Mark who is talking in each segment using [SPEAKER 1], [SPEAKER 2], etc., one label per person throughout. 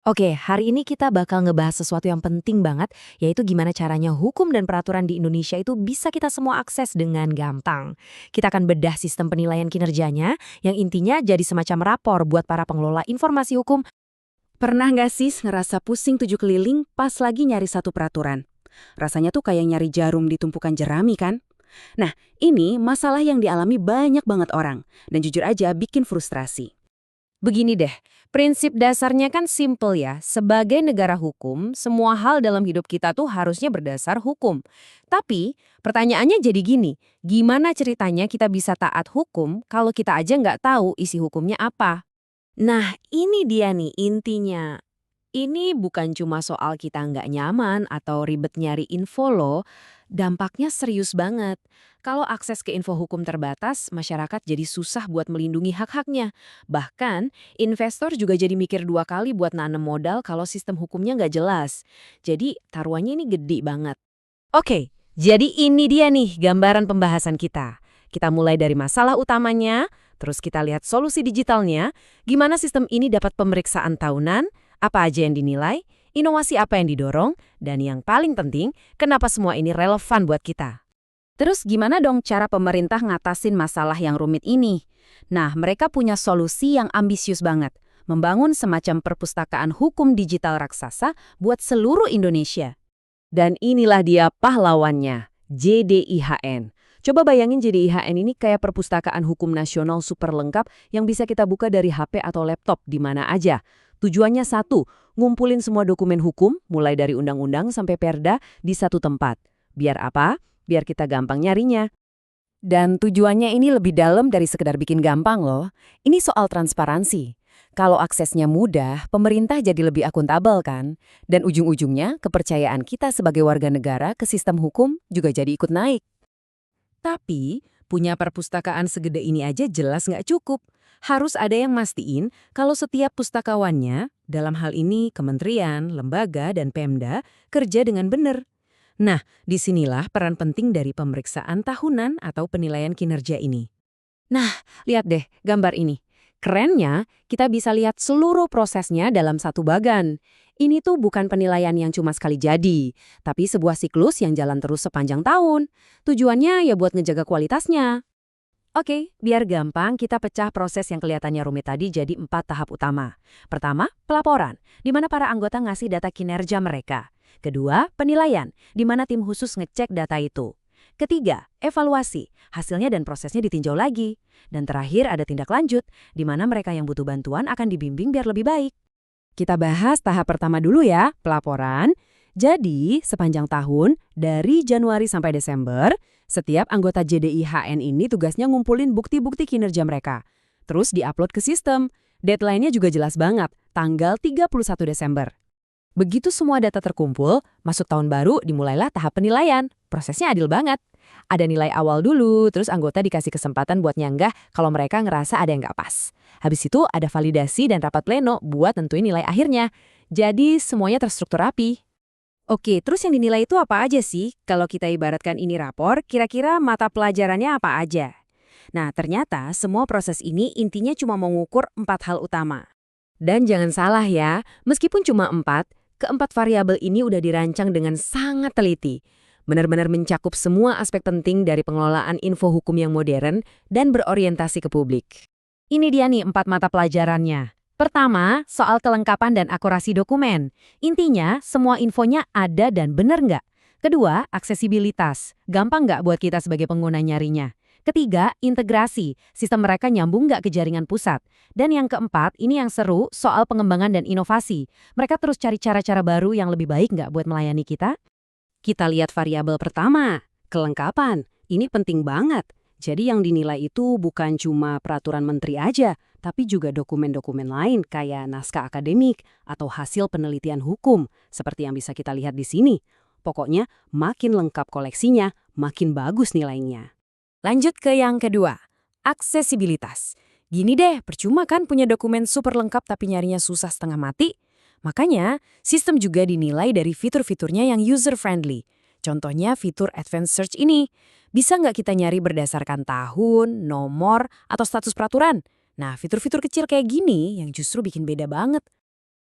[SPEAKER 1] Oke, hari ini kita bakal ngebahas sesuatu yang penting banget, yaitu gimana caranya hukum dan peraturan di Indonesia itu bisa kita semua akses dengan gampang. Kita akan bedah sistem penilaian kinerjanya, yang intinya jadi semacam rapor buat para pengelola informasi hukum.
[SPEAKER 2] Pernah nggak sih ngerasa pusing tujuh keliling pas lagi nyari satu peraturan? Rasanya tuh kayak nyari jarum di tumpukan jerami kan? Nah, ini masalah yang dialami banyak banget orang, dan jujur aja bikin frustrasi.
[SPEAKER 1] Begini deh, prinsip dasarnya kan simple ya. Sebagai negara hukum, semua hal dalam hidup kita tuh harusnya berdasar hukum. Tapi, pertanyaannya jadi gini, gimana ceritanya kita bisa taat hukum kalau kita aja nggak tahu isi hukumnya apa? Nah, ini dia nih intinya. Ini bukan cuma soal kita nggak nyaman atau ribet nyari info loh, dampaknya serius banget. Kalau akses ke info hukum terbatas, masyarakat jadi susah buat melindungi hak-haknya. Bahkan, investor juga jadi mikir dua kali buat nanam modal kalau sistem hukumnya nggak jelas. Jadi, taruhannya ini gede banget. Oke, jadi ini dia nih gambaran pembahasan kita. Kita mulai dari masalah utamanya, terus kita lihat solusi digitalnya, gimana sistem ini dapat pemeriksaan tahunan, apa aja yang dinilai, inovasi apa yang didorong, dan yang paling penting, kenapa semua ini relevan buat kita.
[SPEAKER 2] Terus gimana dong cara pemerintah ngatasin masalah yang rumit ini? Nah, mereka punya solusi yang ambisius banget. Membangun semacam perpustakaan hukum digital raksasa buat seluruh Indonesia.
[SPEAKER 1] Dan inilah dia pahlawannya, JDIHN. Coba bayangin JDIHN ini kayak perpustakaan hukum nasional super lengkap yang bisa kita buka dari HP atau laptop di mana aja. Tujuannya satu, ngumpulin semua dokumen hukum, mulai dari undang-undang sampai perda, di satu tempat. Biar apa? Biar kita gampang nyarinya. Dan tujuannya ini lebih dalam dari sekedar bikin gampang loh. Ini soal transparansi. Kalau aksesnya mudah, pemerintah jadi lebih akuntabel kan? Dan ujung-ujungnya, kepercayaan kita sebagai warga negara ke sistem hukum juga jadi ikut naik. Tapi, punya perpustakaan segede ini aja jelas nggak cukup. Harus ada yang mastiin kalau setiap pustakawannya, dalam hal ini kementerian, lembaga, dan Pemda, kerja dengan benar. Nah, disinilah peran penting dari pemeriksaan tahunan atau penilaian kinerja ini. Nah, lihat deh gambar ini. Kerennya, kita bisa lihat seluruh prosesnya dalam satu bagan. Ini tuh bukan penilaian yang cuma sekali jadi, tapi sebuah siklus yang jalan terus sepanjang tahun. Tujuannya ya buat ngejaga kualitasnya. Oke, biar gampang kita pecah proses yang kelihatannya rumit tadi jadi 4 tahap utama. Pertama, pelaporan, di mana para anggota ngasih data kinerja mereka. Kedua, penilaian, di mana tim khusus ngecek data itu. Ketiga, evaluasi, hasilnya dan prosesnya ditinjau lagi. Dan terakhir ada tindak lanjut, di mana mereka yang butuh bantuan akan dibimbing biar lebih baik. Kita bahas tahap pertama dulu ya, pelaporan. Jadi, sepanjang tahun, dari Januari sampai Desember, setiap anggota JDIHN ini tugasnya ngumpulin bukti-bukti kinerja mereka. Terus diupload ke sistem. Deadline-nya juga jelas banget, tanggal 31 Desember. Begitu semua data terkumpul, masuk tahun baru dimulailah tahap penilaian. Prosesnya adil banget. Ada nilai awal dulu, terus anggota dikasih kesempatan buat nyanggah kalau mereka ngerasa ada yang nggak pas. Habis itu ada validasi dan rapat pleno buat nentuin nilai akhirnya. Jadi semuanya terstruktur rapi. Oke, terus yang dinilai itu apa aja sih? Kalau kita ibaratkan ini rapor, kira-kira mata pelajarannya apa aja? Nah, ternyata semua proses ini intinya cuma mengukur 4 hal utama. Dan jangan salah ya, meskipun cuma 4, keempat variabel ini udah dirancang dengan sangat teliti. Benar-benar mencakup semua aspek penting dari pengelolaan info hukum yang modern dan berorientasi ke publik. Ini dia nih 4 mata pelajarannya. Pertama, soal kelengkapan dan akurasi dokumen. Intinya, semua infonya ada dan benar nggak? Kedua, aksesibilitas. Gampang nggak buat kita sebagai pengguna nyarinya? Ketiga, integrasi. Sistem mereka nyambung nggak ke jaringan pusat? Dan yang keempat, ini yang seru, soal pengembangan dan inovasi. Mereka terus cari cara-cara baru yang lebih baik nggak buat melayani kita? Kita lihat variabel pertama, kelengkapan. Ini penting banget. Jadi yang dinilai itu bukan cuma peraturan menteri aja, tapi juga dokumen-dokumen lain kayak naskah akademik atau hasil penelitian hukum, seperti yang bisa kita lihat di sini. Pokoknya, makin lengkap koleksinya, makin bagus nilainya. Lanjut ke yang kedua, aksesibilitas. Gini deh, percuma kan punya dokumen super lengkap tapi nyarinya susah setengah mati? Makanya, sistem juga dinilai dari fitur-fiturnya yang user-friendly. Contohnya fitur Advanced Search ini. Bisa nggak kita nyari berdasarkan tahun, nomor, atau status peraturan? Nah, fitur-fitur kecil kayak gini yang justru bikin beda banget.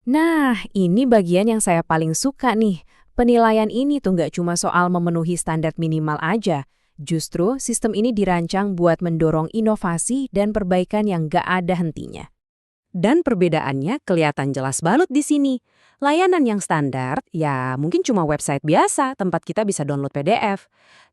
[SPEAKER 1] Nah, ini bagian yang saya paling suka nih. Penilaian ini tuh nggak cuma soal memenuhi standar minimal aja. Justru sistem ini dirancang buat mendorong inovasi dan perbaikan yang nggak ada hentinya. Dan perbedaannya kelihatan jelas banget di sini. Layanan yang standar, ya mungkin cuma website biasa tempat kita bisa download PDF.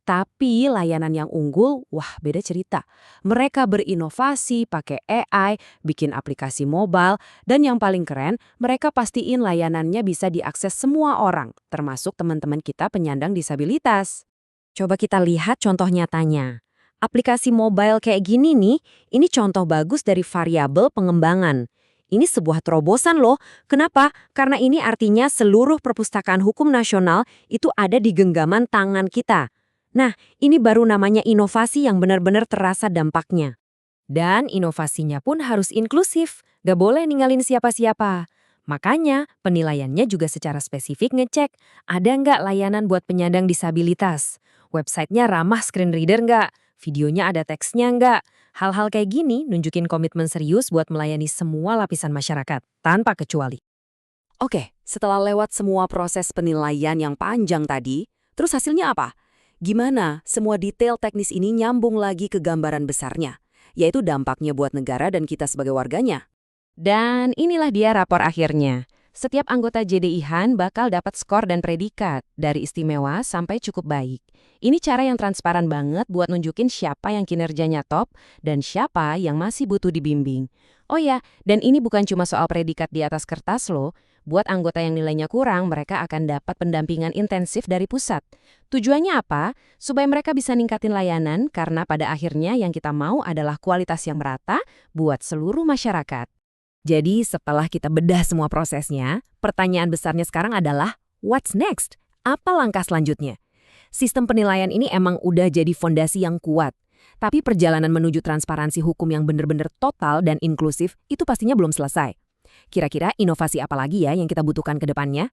[SPEAKER 1] Tapi layanan yang unggul, wah beda cerita. Mereka berinovasi, pakai AI, bikin aplikasi mobile, dan yang paling keren, mereka pastiin layanannya bisa diakses semua orang, termasuk teman-teman kita penyandang disabilitas. Coba kita lihat contoh nyatanya. Aplikasi mobile kayak gini nih, ini contoh bagus dari variabel pengembangan. Ini sebuah terobosan loh. Kenapa? Karena ini artinya seluruh perpustakaan hukum nasional itu ada di genggaman tangan kita. Nah, ini baru namanya inovasi yang benar-benar terasa dampaknya. Dan inovasinya pun harus inklusif, gak boleh ninggalin siapa-siapa. Makanya, penilaiannya juga secara spesifik ngecek, ada nggak layanan buat penyandang disabilitas? Websitenya ramah screen reader nggak? Videonya ada teksnya nggak? Hal-hal kayak gini nunjukin komitmen serius buat melayani semua lapisan masyarakat, tanpa kecuali. Oke, setelah lewat semua proses penilaian yang panjang tadi, terus hasilnya apa? Gimana semua detail teknis ini nyambung lagi ke gambaran besarnya, yaitu dampaknya buat negara dan kita sebagai warganya? Dan inilah dia rapor akhirnya. Setiap anggota JDI-Han bakal dapat skor dan predikat, dari istimewa sampai cukup baik. Ini cara yang transparan banget buat nunjukin siapa yang kinerjanya top dan siapa yang masih butuh dibimbing. Oh ya, dan ini bukan cuma soal predikat di atas kertas loh. Buat anggota yang nilainya kurang, mereka akan dapat pendampingan intensif dari pusat. Tujuannya apa? Supaya mereka bisa ningkatin layanan, karena pada akhirnya yang kita mau adalah kualitas yang merata buat seluruh masyarakat. Jadi setelah kita bedah semua prosesnya, pertanyaan besarnya sekarang adalah, what's next? Apa langkah selanjutnya? Sistem penilaian ini emang udah jadi fondasi yang kuat. Tapi perjalanan menuju transparansi hukum yang benar-benar total dan inklusif itu pastinya belum selesai. Kira-kira inovasi apa lagi ya yang kita butuhkan ke depannya?